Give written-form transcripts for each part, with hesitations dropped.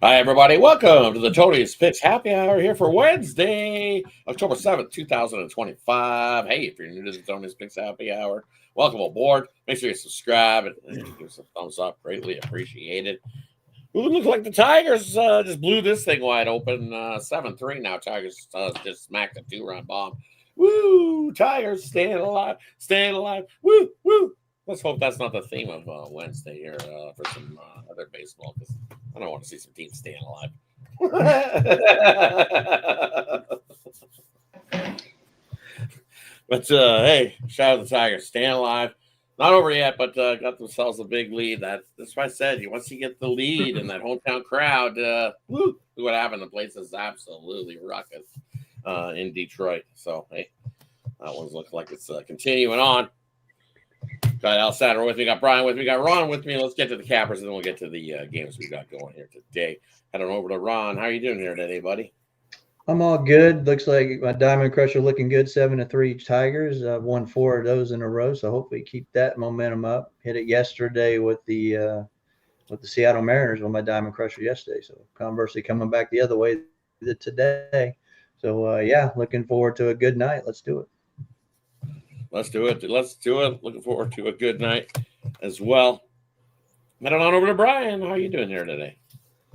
Hi, everybody. Welcome to the Tony's Picks Happy Hour here for Wednesday, October 7th, 2025. Hey, if you're new to the Tony's Picks Happy Hour, welcome aboard. Make sure you subscribe and give us a thumbs up. Greatly appreciated. Ooh, looks like the Tigers just blew this thing wide open. 7-3 now. Tigers just smacked a two-run bomb. Woo! Tigers staying alive. Staying alive. Woo! Woo! Let's hope that's not the theme of Wednesday here for some other baseball, because I don't want to see some teams staying alive. But hey, shout out to the Tigers, staying alive. Not over yet, but got themselves a big lead. That's why I said, once you get the lead and that hometown crowd, look what happened. The place is absolutely ruckus in Detroit. So hey, that one's looking like it's continuing on. Got Al Satter with me, got Brian with me, got Ron with me. Let's get to the cappers, and then we'll get to the games we got going here today. Head on over to Ron. How are you doing here today, buddy? I'm all good. Looks like my Diamond Crusher looking good. 7-3 Tigers. I've won 4 of those in a row, so hopefully keep that momentum up. Hit it yesterday with the Seattle Mariners on my Diamond Crusher yesterday. So conversely, coming back the other way today. So yeah, looking forward to a good night. Let's do it. Let's do it. Let's do it. Looking forward to a good night as well. Head on over to Brian. How are you doing here today?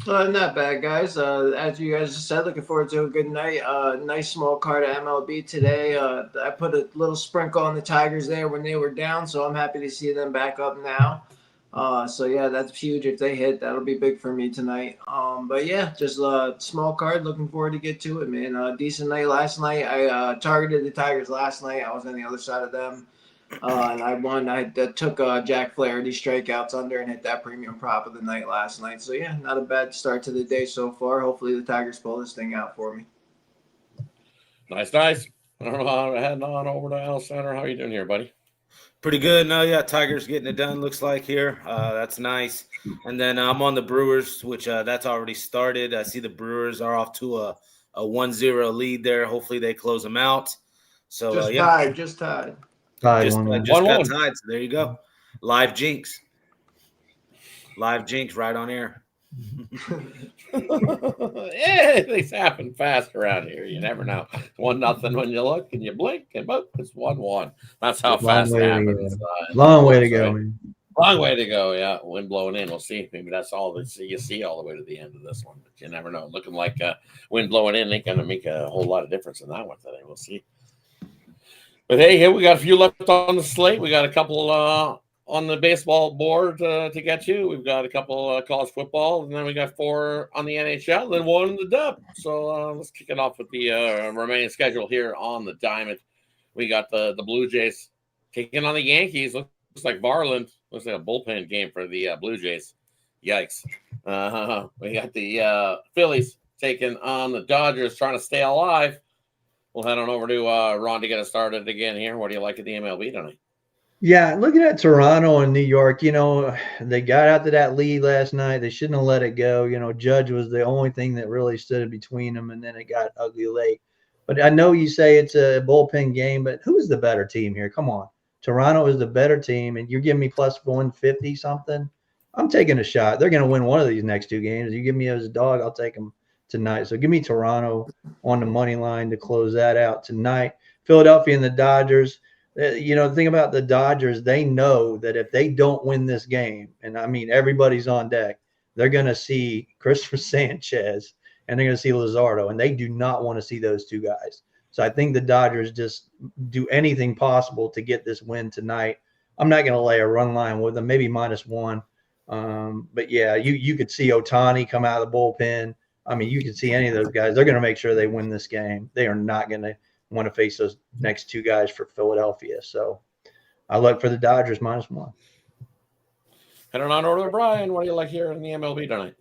Not bad, guys. As you guys said, looking forward to a good night. Nice small card of MLB today. I put a little sprinkle on the Tigers there when they were down, so I'm happy to see them back up now. So yeah, that's huge. If they hit, that'll be big for me tonight. But yeah, just a small card. Looking forward to get to it, man. Decent night last night. I targeted the Tigers last night. I was on the other side of them. And I won. I took Jack Flaherty strikeouts under and hit that premium prop of the night last night. So, yeah, not a bad start to the day so far. Hopefully the Tigers pull this thing out for me. Nice. Heading on over to Al Center. How are you doing here, buddy? Pretty good. No, yeah, Tigers getting it done, looks like here. That's nice. And then I'm on the Brewers, which that's already started. I see the Brewers are off to a 1-0 lead there. Hopefully they close them out. So, just yeah. tied. Just tied. Just got tied. So there you go. Live jinx right on air. Yeah, things happen fast around here. You never know. 1-0 when you look and you blink, and boom, it's 1-1. That's how fast it happens. Long way to go, man. Long way to go. Yeah, wind blowing in. We'll see. Maybe that's all you see all the way to the end of this one, but you never know. Looking like wind blowing in ain't going to make a whole lot of difference in that one today. We'll see. But hey, here we got a few left on the slate. We got a couple on the baseball board to get to. We've got a couple college football, and then we got 4 on the NHL, and then 1 in the dub. So let's kick it off with the remaining schedule here on the Diamond. We got the Blue Jays taking on the Yankees. Looks like Varland. Looks like a bullpen game for the Blue Jays. Yikes. We got the Phillies taking on the Dodgers, trying to stay alive. We'll head on over to Ron to get us started again here. What do you like at the MLB tonight? Yeah, looking at Toronto and New York, they got out to that lead last night. They shouldn't have let it go. Judge was the only thing that really stood between them, and then it got ugly late. But I know you say it's a bullpen game, but who's the better team here? Come on. Toronto is the better team, and you're giving me plus 150 something. I'm taking a shot. They're going to win one of these next 2 games. You give me as a dog, I'll take them tonight. So give me Toronto on the money line to close that out tonight. Philadelphia and the Dodgers. The thing about the Dodgers, they know that if they don't win this game, and I mean everybody's on deck, they're going to see Christopher Sanchez and they're going to see Luzardo, and they do not want to see those 2 guys. So I think the Dodgers just do anything possible to get this win tonight. I'm not going to lay a run line with them, maybe -1. But yeah, you could see Ohtani come out of the bullpen. I mean, you can see any of those guys. They're going to make sure they win this game. They are not going to want to face those next 2 guys for Philadelphia. So I look for the Dodgers -1. Heading on over to Brian. What do you like here in the MLB tonight?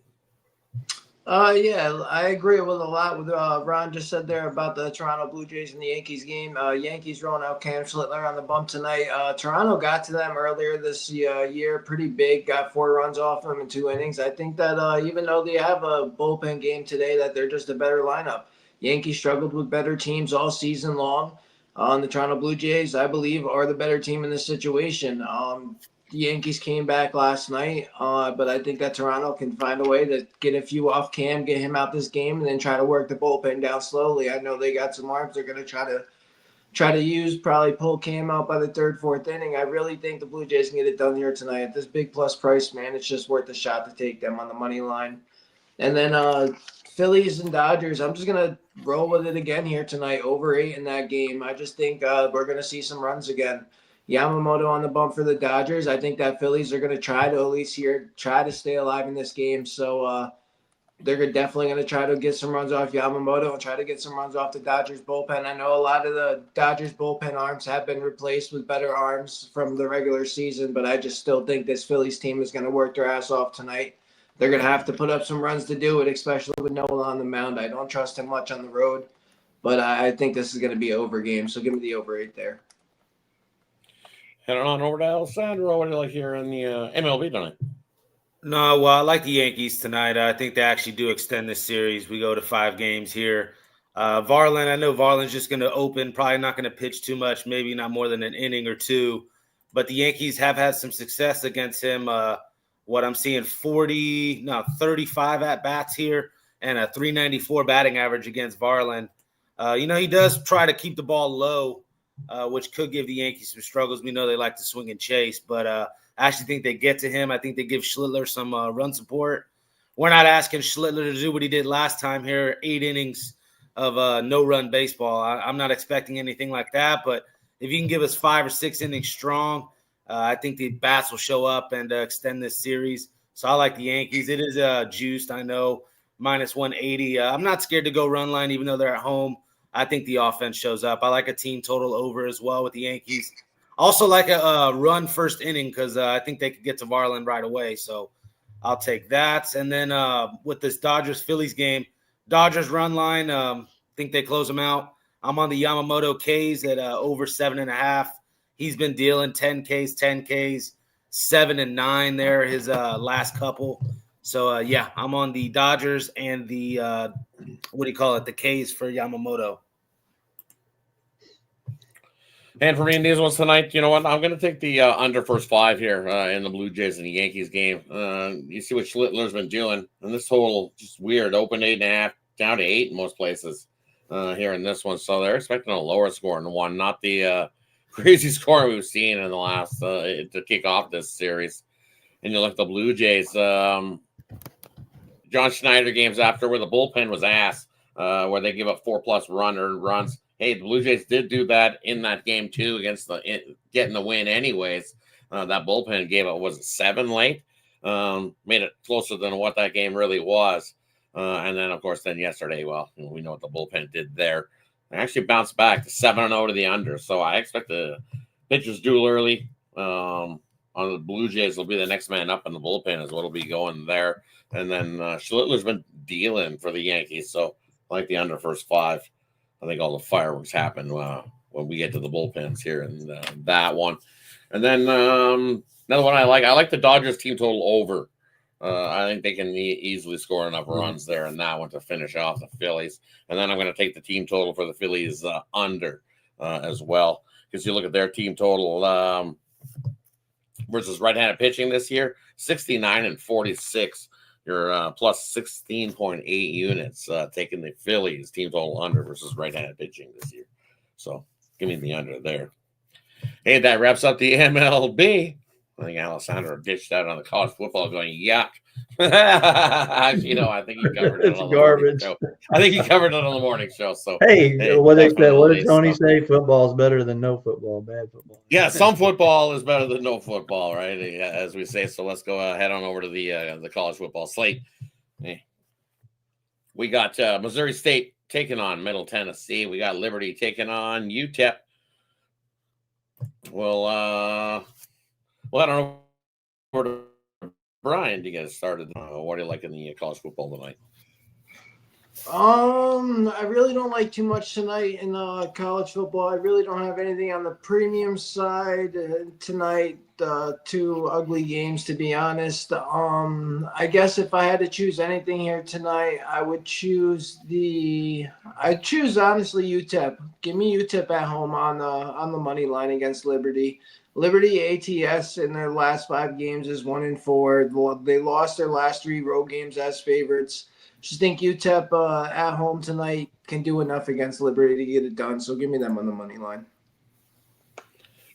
Yeah, I agree with a lot with Ron just said there about the Toronto Blue Jays and the Yankees game. Yankees rolling out Cam Schlittler on the bump tonight. Toronto got to them earlier this year, pretty big, got 4 runs off them in 2 innings. I think that even though they have a bullpen game today, that they're just a better lineup. Yankees struggled with better teams all season long. The Toronto Blue Jays, I believe, are the better team in this situation. the Yankees came back last night, but I think that Toronto can find a way to get a few off Cam, get him out this game, and then try to work the bullpen down slowly. I know they got some arms they're going to try to use, probably pull Cam out by the third, fourth inning. I really think the Blue Jays can get it done here tonight. At this big plus price, man, it's just worth a shot to take them on the money line. And then Phillies and Dodgers, I'm just going to roll with it again here tonight, over 8 in that game. I just think we're going to see some runs again. Yamamoto on the bump for the Dodgers. I think that Phillies are going to try to at least try to stay alive in this game. So they're definitely going to try to get some runs off Yamamoto and try to get some runs off the Dodgers bullpen. I know a lot of the Dodgers bullpen arms have been replaced with better arms from the regular season, but I just still think this Phillies team is going to work their ass off tonight. They're going to have to put up some runs to do it, especially with Nola on the mound. I don't trust him much on the road, but I think this is going to be over game. So give me the over 8 there. Heading on over to Alessandro. What do you like here in the MLB tonight? No, well, I like the Yankees tonight. I think they actually do extend this series. We go to 5 games here. Varland, I know Varland's just going to open, probably not going to pitch too much, maybe not more than an inning or two. But the Yankees have had some success against him. What I'm seeing 35 at-bats here and a 394 batting average against Varland. He does try to keep the ball low, which could give the Yankees some struggles. We know they like to swing and chase, but I actually think they get to him. I think they give Schlittler some run support. We're not asking Schlittler to do what he did last time here, 8 innings of no-run baseball. I'm not expecting anything like that, but if you can give us 5 or 6 innings strong, I think the bats will show up and extend this series. So I like the Yankees. It is juiced, I know, minus 180. I'm not scared to go run line, even though they're at home. I think the offense shows up. I like a team total over as well with the Yankees. Also like a run first inning because I think they could get to Varland right away. So I'll take that. And then with this Dodgers-Phillies game, Dodgers run line, think they close them out. I'm on the Yamamoto K's at over 7.5. He's been dealing 10 Ks, 7 and 9 there, his last couple. So, I'm on the Dodgers and the, the Ks for Yamamoto. And for me in these ones tonight, you know what? I'm going to take the under first 5 here in the Blue Jays and the Yankees game. You see what Schlittler's been doing. And this total just weird. Open 8.5, down to 8 in most places here in this one. So they're expecting a lower score in the one, not the crazy score we've seen in the last to kick off this series. And you look at the Blue Jays, John Schneider games after where the bullpen was ass, where they give up 4+ runs. Hey, the Blue Jays did do that in that game too against getting the win anyways. That bullpen gave up, was it 7 late? Made it closer than what that game really was. And then, of course, yesterday, well, we know what the bullpen did there. They actually bounced back to 7-0 to the under. So I expect the pitchers duel early. On the Blue Jays will be the next man up in the bullpen is what will be going there. And then Schlittler's been dealing for the Yankees. So I like the under first 5. I think all the fireworks happen when we get to the bullpens here and that one. And then another one I like the Dodgers team total over. I think they can easily score enough runs there in that one to finish off the Phillies. And then I'm going to take the team total for the Phillies under as well. Because you look at their team total versus right-handed pitching this year, 69 and 46. You're plus 16.8 units taking the Phillies team total under versus right-handed pitching this year. So give me the under there. Hey, that wraps up the MLB. I think Alessandro ditched out on the college football going, yuck. Actually, I think he covered it on the morning show. I think he covered it on the morning show. So hey, what did Tony say? Football is better than no football, bad football. Yeah, some football is better than no football, right? As we say. So let's go head on over to the college football slate. We got Missouri State taking on Middle Tennessee. We got Liberty taking on UTEP. Well, I don't know where to Brian to get us started. What do you like in the college football tonight? I really don't like too much tonight in college football. I really don't have anything on the premium side tonight. 2 ugly games, to be honest. I guess if I had to choose anything here tonight, I'd choose honestly UTEP. Give me UTEP at home on the money line against Liberty. Liberty ATS in their last 5 games is 1-4. They lost their last 3 road games as favorites. Just think UTEP at home tonight can do enough against Liberty to get it done. So give me them on the money line.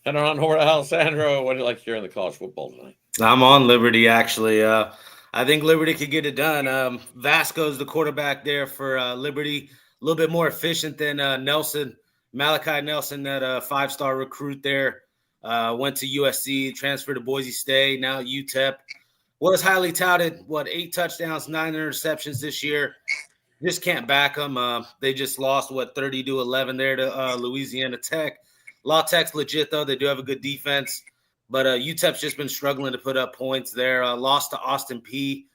And on over to Alessandro. What do you like here in the college football tonight? I'm on Liberty, actually. I think Liberty could get it done. Vasco's the quarterback there for Liberty. A little bit more efficient than Nelson. Malachi Nelson, that 5-star recruit there, went to USC, transferred to Boise State, now UTEP. Was highly touted, 8 touchdowns, 9 interceptions this year. Just can't back them. They just lost, 30-11 there to Louisiana Tech. La Tech's legit, though. They do have a good defense. But UTEP's just been struggling to put up points there. Lost to Austin Peay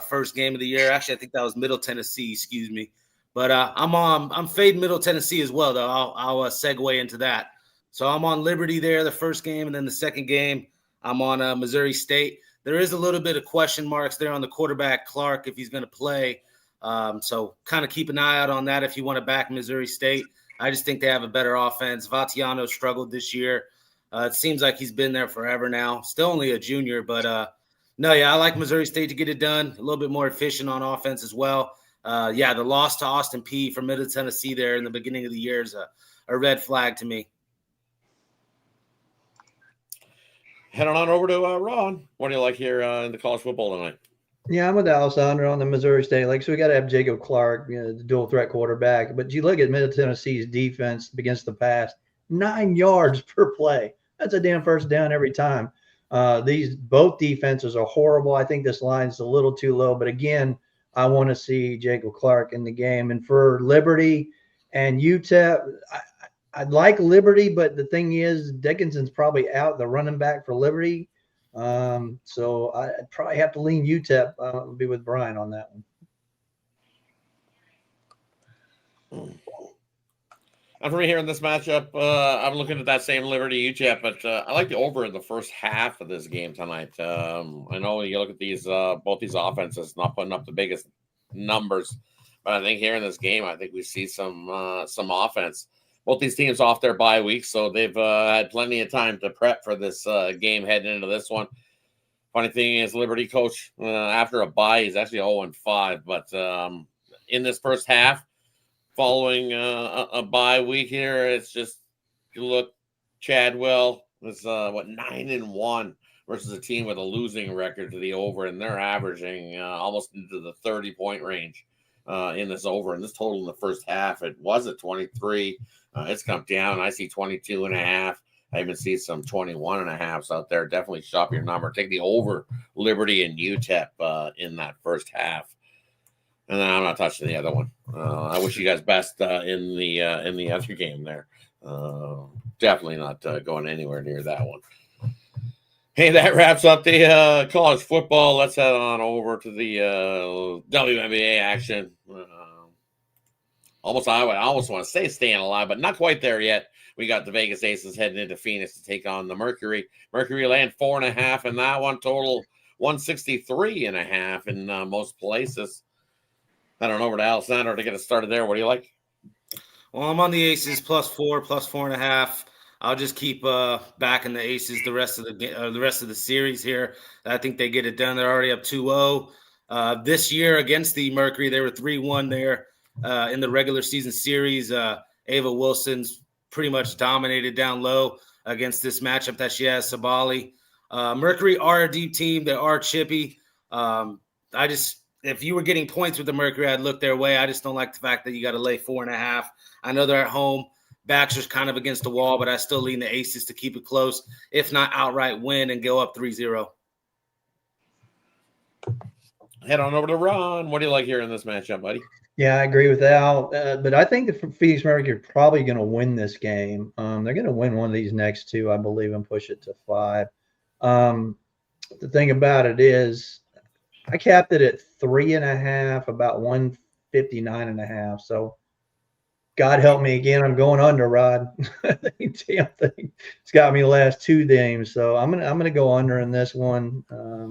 first game of the year. Actually, I think that was Middle Tennessee, excuse me. But I'm fading Middle Tennessee as well, though. I'll segue into that. So I'm on Liberty there the first game, and then the second game I'm on Missouri State. There is a little bit of question marks there on the quarterback, Clark, if he's going to play. So kind of keep an eye out on that if you want to back Missouri State. I just think they have a better offense. Vatiano struggled this year. It seems like he's been there forever now. Still only a junior, but I like Missouri State to get it done. A little bit more efficient on offense as well. The loss to Austin Peay from Middle Tennessee there in the beginning of the year is a red flag to me. Heading on over to Ron. What do you like here in the college football tonight? Yeah, I'm with Alessandro on the Missouri State. So we got to have Jacob Clark, the dual threat quarterback. But you look at Middle Tennessee's defense against the pass, 9 yards per play. That's a damn first down every time. Both defenses are horrible. I think this line's a little too low. But again, I want to see Jacob Clark in the game. And for Liberty and UTEP, I'd like Liberty, but the thing is, Dickinson's probably out, the running back for Liberty. So I'd probably have to lean UTEP. I'll be with Brian on that one. And for me here in this matchup, I'm looking at that same Liberty UTEP, but I like the over in the first half of this game tonight. I know you look at these both these offenses not putting up the biggest numbers, but I think here in this game, I think we see some offense. Both these teams off their bye weeks, so they've had plenty of time to prep for this game heading into this one. Funny thing is, Liberty coach after a bye, he's actually 0-5, but in this first half, following a bye week here, it's just you look. Chadwell is 9-1 versus a team with a losing record to the over, and they're averaging almost into the 30-point range in this over. And this total in the first half, it was at 23. It's come down. I see 22.5. I even see some 21.5s out there. Definitely shop your number. Take the over Liberty and UTEP in that first half. And then I'm not touching the other one. I wish you guys best in the other game there. Definitely not going anywhere near that one. Hey, that wraps up the college football. Let's head on over to the WNBA action. I almost want to say staying alive, but not quite there yet. We got the Vegas Aces heading into Phoenix to take on the Mercury. Mercury land 4.5 in that one, total 163.5 in most places. I don't know, over to Alessandro to get us started there. What do you like? Well, I'm on the Aces +4, +4.5. I'll just keep backing the Aces the rest of the series here. I think they get it done. They're already up 2-0. This year against the Mercury, they were 3-1 there in the regular season series. Ava Wilson's pretty much dominated down low against this matchup that she has, Sabali. Mercury are a deep team. They are chippy. If you were getting points with the Mercury, I'd look their way. I just don't like the fact that you got to lay 4.5. I know they're at home. Backs are kind of against the wall, but I still lean the Aces to keep it close, if not outright win and go up 3-0. Head on over to Ron. What do you like here in this matchup, buddy? Yeah, I agree with Al. But I think the Phoenix Mercury are probably going to win this game. They're going to win one of these next two, I believe, and push it to 5. The thing about it is, I capped it at 3.5, about 159.5. So, God help me again. I'm going under, Rod. Damn thing. It's got me the last 2 games. So I'm gonna go under in this one.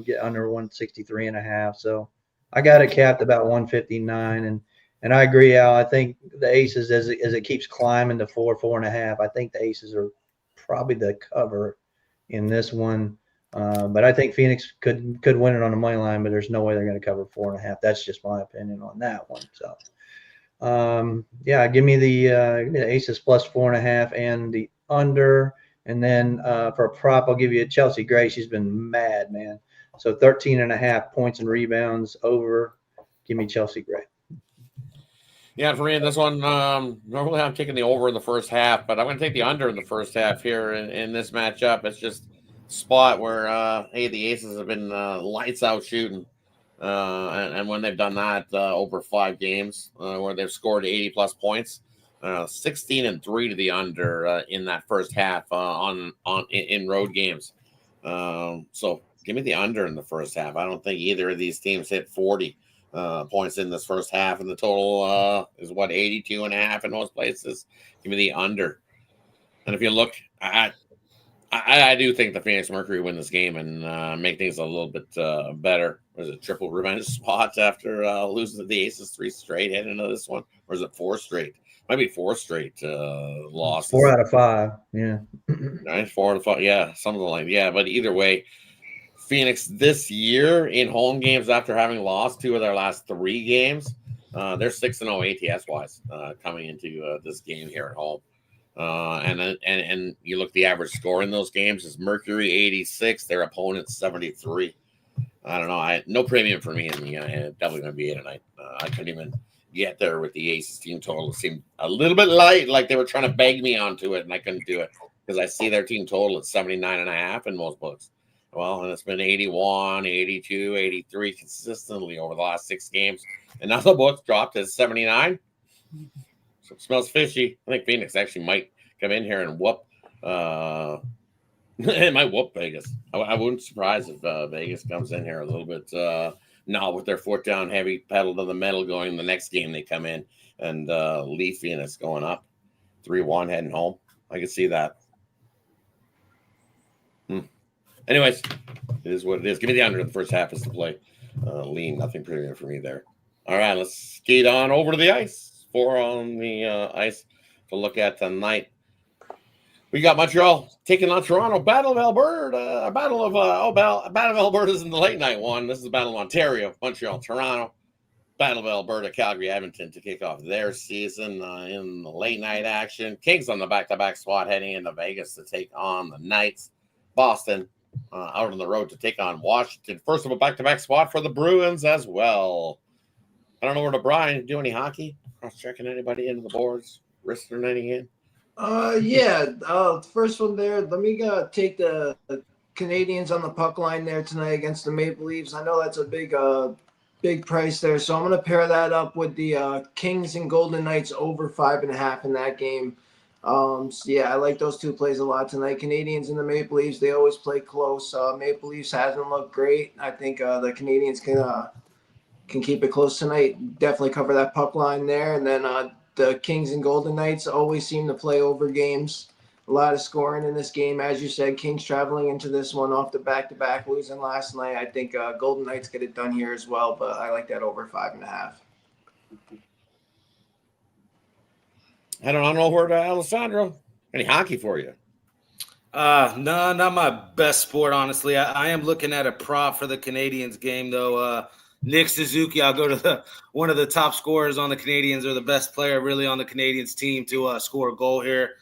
Get under 163.5. So I got it capped about 159, and I agree, Al. I think the Aces, as it keeps climbing to 4.5, I think the Aces are probably the cover in this one. But I think Phoenix could win it on the money line, but there's no way they're going to cover 4.5. That's just my opinion on that one. So, yeah, give me the Aces plus 4.5 and the under. And then for a prop, I'll give you a Chelsea Gray. She's been mad, man. So 13.5 points and rebounds over. Give me Chelsea Gray. Yeah, for me in this one, normally I'm taking the over in the first half, but I'm going to take the under in the first half here in this matchup. It's just a spot where, hey, the Aces have been lights out shooting. And when they've done that over 5 games where they've scored 80-plus points, 16-3 to the under in that first half in road games. So give me the under in the first half. I don't think either of these teams hit 40 points in this first half, and the total is 82.5 in most places. Give me the under. And if you look, I do think the Phoenix Mercury win this game and make things a little bit better. Was it triple revenge spot after losing to the Aces 3 straight heading into this one, or is it 4 straight? Might be 4 straight losses. 4 out of 5, yeah. Right, 4 out of 5, yeah, something like But either way, Phoenix this year in home games after having lost 2 of their last 3 games, they're 6-0 ATS wise coming into this game here at home. And you look the average score in those games is Mercury 86, their opponent 73. I don't know. No premium for me, and definitely going to be tonight. I couldn't even get there with the Aces team total. It seemed a little bit light, like they were trying to beg me onto it, and I couldn't do it because I see their team total at 79.5 in most books. Well, and it's been 81, 82, 83 consistently over the last 6 games, and now the book dropped to 79. So it smells fishy. I think Phoenix actually might come in here and whoop. It might whoop Vegas. I wouldn't be surprised if Vegas comes in here a little bit, not with their foot down, heavy pedal to the metal going the next game they come in and leave Phoenix going up 3-1 heading home. I can see that. Anyways, it is what it is. Give me the under in the first half is the play. Lean, nothing premium for me there. All right, let's skate on over to the ice. 4 on the ice to look at tonight. We got Montreal taking on Toronto. Battle of Alberta. Battle of Alberta is in the late night one. This is the Battle of Ontario, Montreal, Toronto. Battle of Alberta, Calgary, Edmonton to kick off their season in the late night action. Kings on the back-to-back spot heading into Vegas to take on the Knights. Boston out on the road to take on Washington. First of a back-to-back spot for the Bruins as well. I don't know where to Brian. Do any hockey? Cross-checking anybody into the boards? Wristing any in? First one there. Let me take the Canadians on the puck line there tonight against the Maple Leafs. I know that's a big price there, so I'm going to pair that up with the Kings and Golden Knights over 5.5 in that game. I like those 2 plays a lot tonight. Canadians and the Maple Leafs, they always play close. Maple Leafs hasn't looked great. I think the Canadians can keep it close tonight. Definitely cover that puck line there, and then the Kings and Golden Knights always seem to play over games. A lot of scoring in this game. As you said, Kings traveling into this one off the back-to-back, losing last night. I think Golden Knights get it done here as well, but I like that over 5.5. I don't know where to Alessandro. Any hockey for you? No, not my best sport, honestly. I am looking at a prop for the Canadians game, though. Nick Suzuki, I'll go to one of the top scorers on the Canadians, or the best player really on the Canadians team to score a goal here.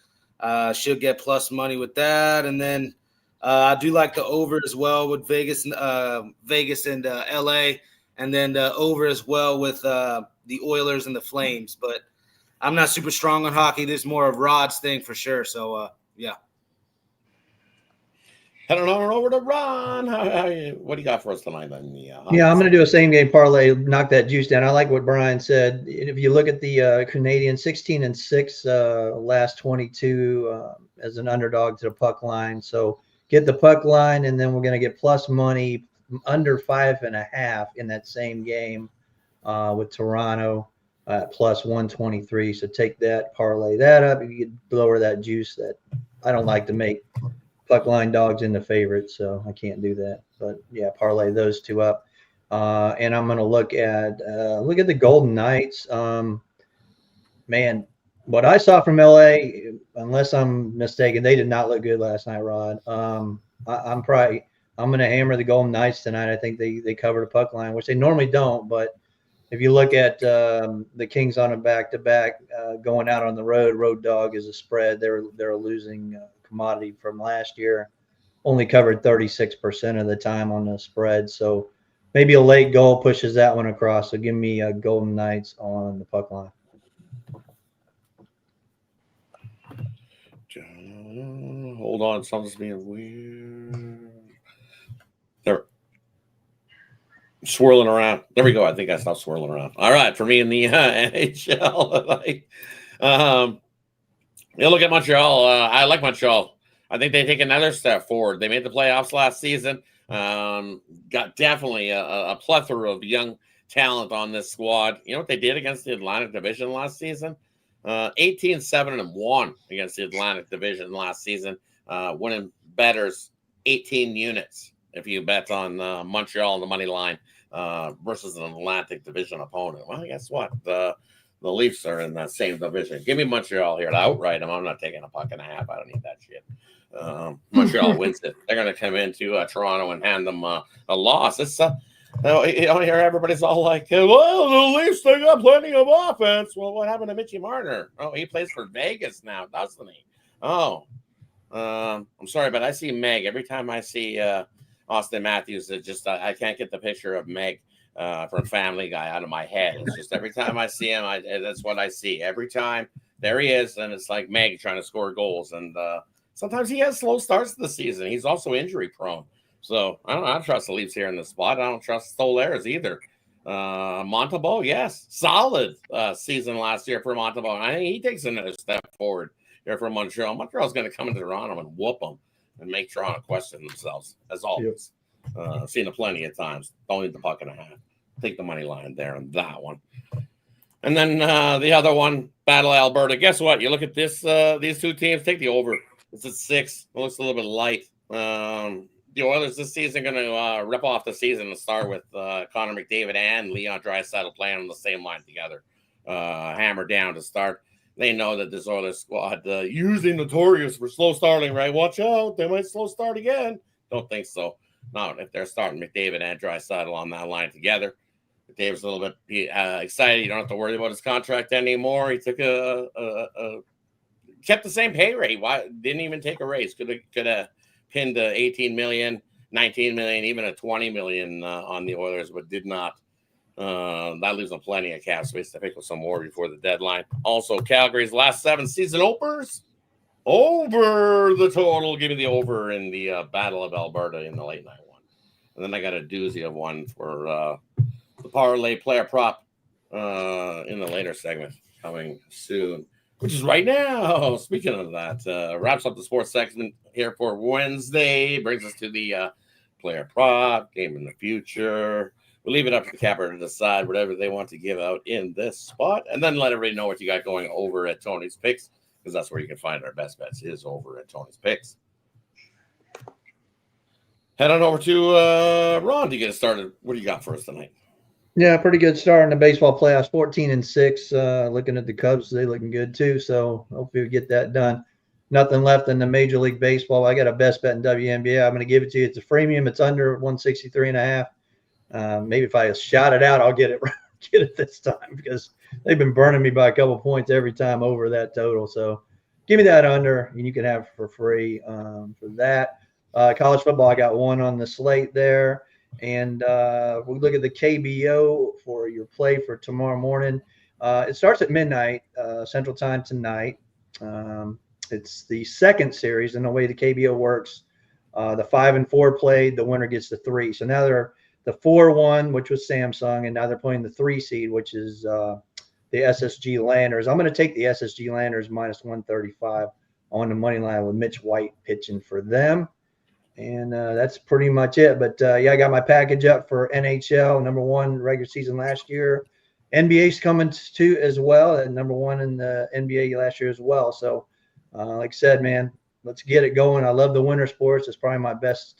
Should get plus money with that. And then I do like the over as well with Vegas and LA, and then the over as well with the Oilers and the Flames. But I'm not super strong on hockey. This is more of Rod's thing for sure. So, yeah. Head on over to Ron. What do you got for us tonight? I'm going to do a same game parlay, knock that juice down. I like what Brian said. If you look at the Canadians, 16-6 last 22 as an underdog to the puck line. So get the puck line, and then we're going to get plus money under 5.5 in that same game with Toronto at plus 123. So take that, parlay that up. You could lower that juice. That I don't like to make puck line dogs into favorites, so I can't do that. But yeah, parlay those 2 up. And I'm going to look at the Golden Knights. Man, what I saw from LA, unless I'm mistaken, they did not look good last night, Rod. I'm going to hammer the Golden Knights tonight. I think they cover the puck line, which they normally don't. But if you look at the Kings on a back-to-back going out on the road, road dog is a spread. They're a losing commodity from last year. Only covered 36% of the time on the spread. So maybe a late goal pushes that one across. So give me Golden Knights on the puck line. Hold on, something's being weird. They're swirling around. There we go. I think I stopped swirling around. All right, for me in the NHL, you look at Montreal. I like Montreal. I think they take another step forward. They made the playoffs last season. Got definitely a plethora of young talent on this squad. You know what they did against the Atlantic Division last season? 18-7-1 against the Atlantic Division last season, winning bettors 18 units if you bet on Montreal on the money line versus an Atlantic Division opponent. Well, guess what? The Leafs are in that same division. Give me Montreal here to outright them. I'm not taking a puck and a half. I don't need that shit. Montreal wins it. They're going to come into Toronto and hand them a loss. It's here everybody's all like, well, the Leafs, they got plenty of offense. Well, what happened to Mitchie Marner? Oh, he plays for Vegas now, doesn't he? Oh, I'm sorry, but I see Meg every time I see Austin Matthews. It just I can't get the picture of Meg from Family Guy out of my head. It's just every time I see him, that's what I see. Every time there he is, and it's like Meg trying to score goals. And sometimes he has slow starts to the season. He's also injury prone. So I don't trust the Leafs here in the spot. I don't trust Stolares either. Montembeault, yes, solid season last year for Montembeault. I think he takes another step forward here for Montreal. Montreal's going to come into Toronto and whoop them and make Toronto question themselves, as always. I've seen it plenty of times. Don't need the puck and a half. Take the money line there on that one. And then the other one, Battle Alberta. Guess what? You look at this; these two teams. Take the over. It's at 6. It looks a little bit light. The Oilers this season going to rip off the season and start with Connor McDavid and Leon Draisaitl playing on the same line together. Hammer down to start. They know that this Oilers squad usually notorious for slow starting, right? Watch out. They might slow start again. Don't think so. Not if they're starting McDavid and Draisaitl on that line together. McDavid's a little bit excited. You don't have to worry about his contract anymore. He took kept the same pay rate. Why didn't even take a raise? Could have pinned to 18 million, 19 million, even a 20 million on the Oilers, but did not. That leaves them plenty of cap space to pick up some more before the deadline. Also, Calgary's last 7 season openers over the total. Give me the over in the Battle of Alberta in the late night one. And then I got a doozy of one for the parlay player prop in the later segment coming soon, which is right now. Speaking of that, wraps up the sports segment here for Wednesday. Brings us to the player prop, game in the future. We'll leave it up to the capper to decide whatever they want to give out in this spot, and then let everybody know what you got going over at Tony's Picks, because that's where you can find our best bets is over at Tony's Picks. Head on over to Ron to get us started. What do you got for us tonight? Yeah, pretty good start in the baseball playoffs, 14-6. Looking at the Cubs, they looking good too. So hopefully we get that done. Nothing left in the Major League Baseball. I got a best bet in WNBA. I'm going to give it to you. It's a premium. It's under 163.5. Maybe if I shout it out, I'll get it this time, because they've been burning me by a couple points every time over that total. So give me that under, and you can have it for free for that. College football, I got one on the slate there. And we look at the KBO for your play for tomorrow morning. It starts at midnight Central Time tonight. It's the second series, and the way the KBO works, the 5 and 4 played, the winner gets the 3. So now they're the 4-1, which was Samsung, and now they're playing the 3 seed, which is the SSG Landers. I'm going to take the SSG Landers minus 135 on the money line with Mitch White pitching for them. And that's pretty much it. But, yeah, I got my package up for NHL, number 1 regular season last year. NBA's coming too as well, at number 1 in the NBA last year as well. So, like I said, man, let's get it going. I love the winter sports. It's probably my best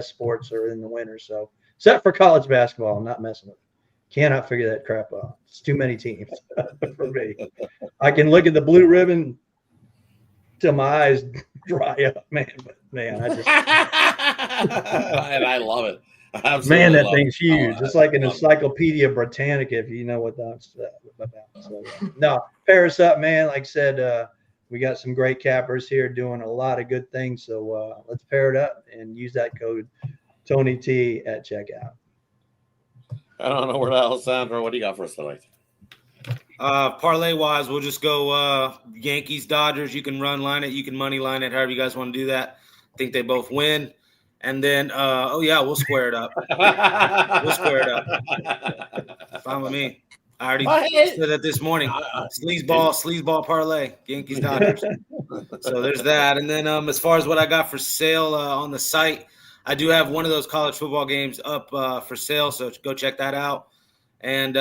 sports are in the winter. So, except for college basketball, I'm not messing with it. Cannot figure that crap out. It's too many teams for me. I can look at the blue ribbon till my eyes dry up, man. But man. I just and I love it. man, that love thing's it. huge. It's like an love it. Encyclopedia Britannica, if you know what that's about. So, no, pair us up, man. Like I said, we got some great cappers here doing a lot of good things. So let's pair it up and use that code Tony T at checkout. I don't know where the hell, Sandra. What do you got for us tonight? Parlay wise, we'll just go Yankees, Dodgers. You can run line it, you can money line it, however you guys want to do that. I think they both win. And then we'll square it up. We'll square it up. Fine with me. I already said that this morning. Sleazeball parlay, Yankees, Dodgers. So there's that. And then as far as what I got for sale on the site, I do have one of those college football games up for sale, so go check that out. And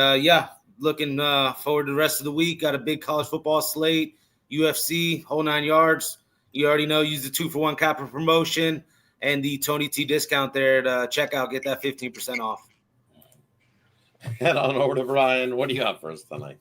looking forward to the rest of the week. Got a big college football slate, UFC, whole 9 yards. You already know, use the 2-for-1 capper promotion and the Tony T discount there to checkout. Get that 15% off. Head on over to Brian. What do you got for us tonight?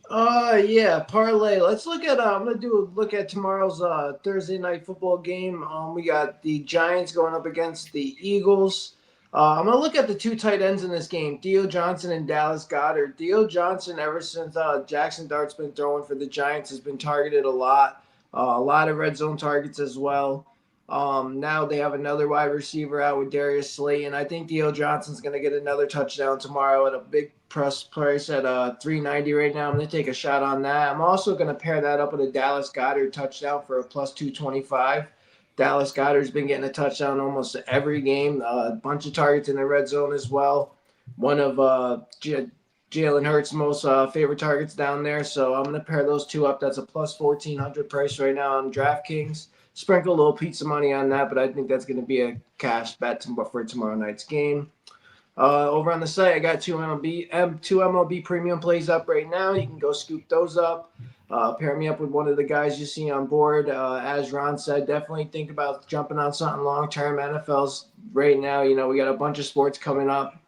Parlay. Let's look at I'm gonna do a look at tomorrow's Thursday night football game. We got the Giants going up against the Eagles. I'm gonna look at the 2 tight ends in this game, Theo Johnson and Dallas Goedert. Theo Johnson, ever since Jackson Dart's been throwing for the Giants, has been targeted a lot of red zone targets as well. Now they have another wide receiver out with Darius Slayton. I think Theo Johnson's going to get another touchdown tomorrow at a big price at $3.90 right now. I'm going to take a shot on that. I'm also going to pair that up with a Dallas Goedert touchdown for a plus 225. Dallas Goedert's been getting a touchdown almost every game. A bunch of targets in the red zone as well. One of Jalen Hurts' most favorite targets down there. So I'm going to pair those two up. That's a plus 1,400 price right now on DraftKings. Sprinkle a little pizza money on that, but I think that's going to be a cash bet for tomorrow night's game. Over on the site, I got two MLB premium plays up right now. You can go scoop those up. Pair me up with one of the guys you see on board. As Ron said, definitely think about jumping on something long-term. NFL's right now, we got a bunch of sports coming up.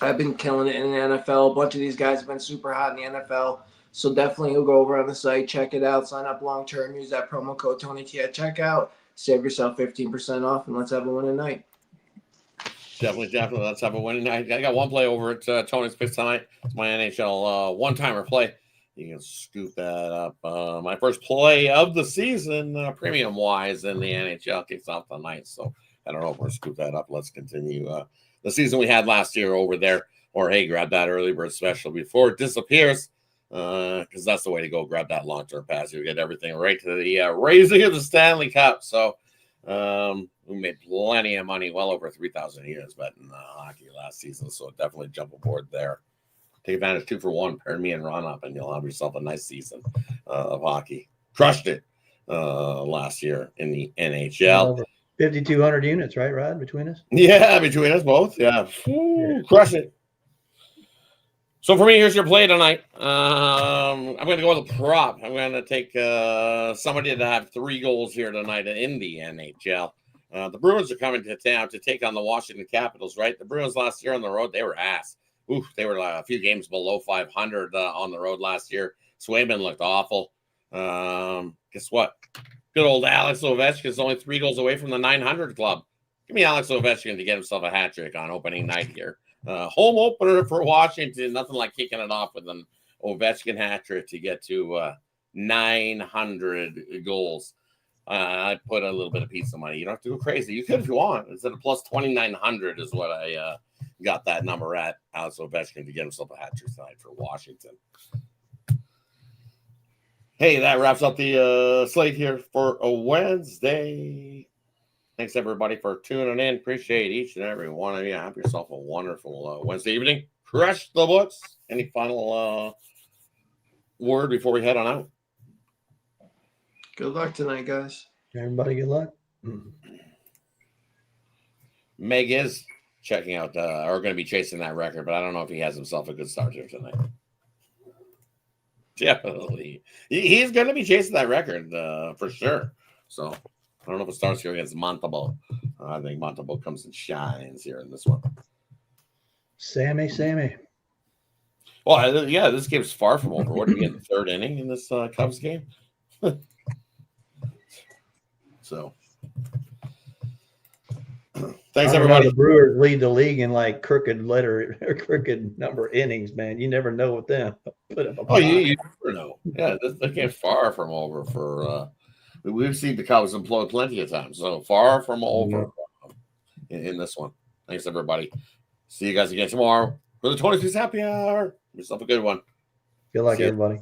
I've been killing it in the NFL. A bunch of these guys have been super hot in the NFL. So definitely you'll go over on the site, check it out, sign up long-term, use that promo code TonyT at checkout, save yourself 15% off, and let's have a winning night. Definitely. Let's have a winning night. I got one play over at Tony's Picks tonight. It's my NHL one-timer play. You can scoop that up. My first play of the season, premium-wise, in the NHL kicks off tonight. So I don't know if we're going to scoop that up. Let's continue the season we had last year over there. Or, hey, grab that early bird special before it disappears. Because that's the way to go. Grab that long-term pass. You get everything right to the raising of the Stanley Cup. So we made plenty of money, well over 3,000 years betting hockey last season. So definitely jump aboard there. Take advantage 2-for-1. Pair me and Ron up, and you'll have yourself a nice season of hockey. Crushed it last year in the NHL. Over 5,200 units, right, Rod, between us? Yeah, between us both. Yeah. Crush it. So for me, here's your play tonight. I'm going to go with a prop. I'm going to take somebody to have 3 goals here tonight in the NHL. The Bruins are coming to town to take on the Washington Capitals, right? The Bruins last year on the road, they were ass. Oof, they were a few games below 500 on the road last year. Swayman looked awful. Guess what? Good old Alex Ovechkin is only 3 goals away from the 900 club. Give me Alex Ovechkin to get himself a hat trick on opening night here. Home opener for Washington. Nothing like kicking it off with an Ovechkin hat trick to get to 900 goals. I put a little bit of pizza money. You don't have to go crazy. You could if you want. It's at a plus 2,900 is what I got that number at. Alex Ovechkin to get himself a hat trick tonight for Washington. Hey, that wraps up the slate here for a Wednesday. Thanks, everybody, for tuning in. Appreciate each and every one of you. Have yourself a wonderful Wednesday evening. Crush the books. Any final word before we head on out? Good luck tonight, guys. Everybody, good luck. Meg is checking out or going to be chasing that record, but I don't know if he has himself a good start here tonight. Definitely. He's going to be chasing that record for sure. So I don't know if it starts here against Montalbo. I think Montalbo comes and shines here in this one. Sammy. Well, yeah, this game's far from over. What are we getting, the 3rd inning in this Cubs game? So Thanks, I don't know, everybody. the Brewers lead the league in like crooked number innings, man. You never know with them. Put up a Oh, you pile. never know. Yeah, they get far from over for. We've seen the Cubs implode plenty of times, so far from over in this one. Thanks, everybody. See you guys again tomorrow for the 26th happy hour. Yourself a good one. Good luck, See you. everybody.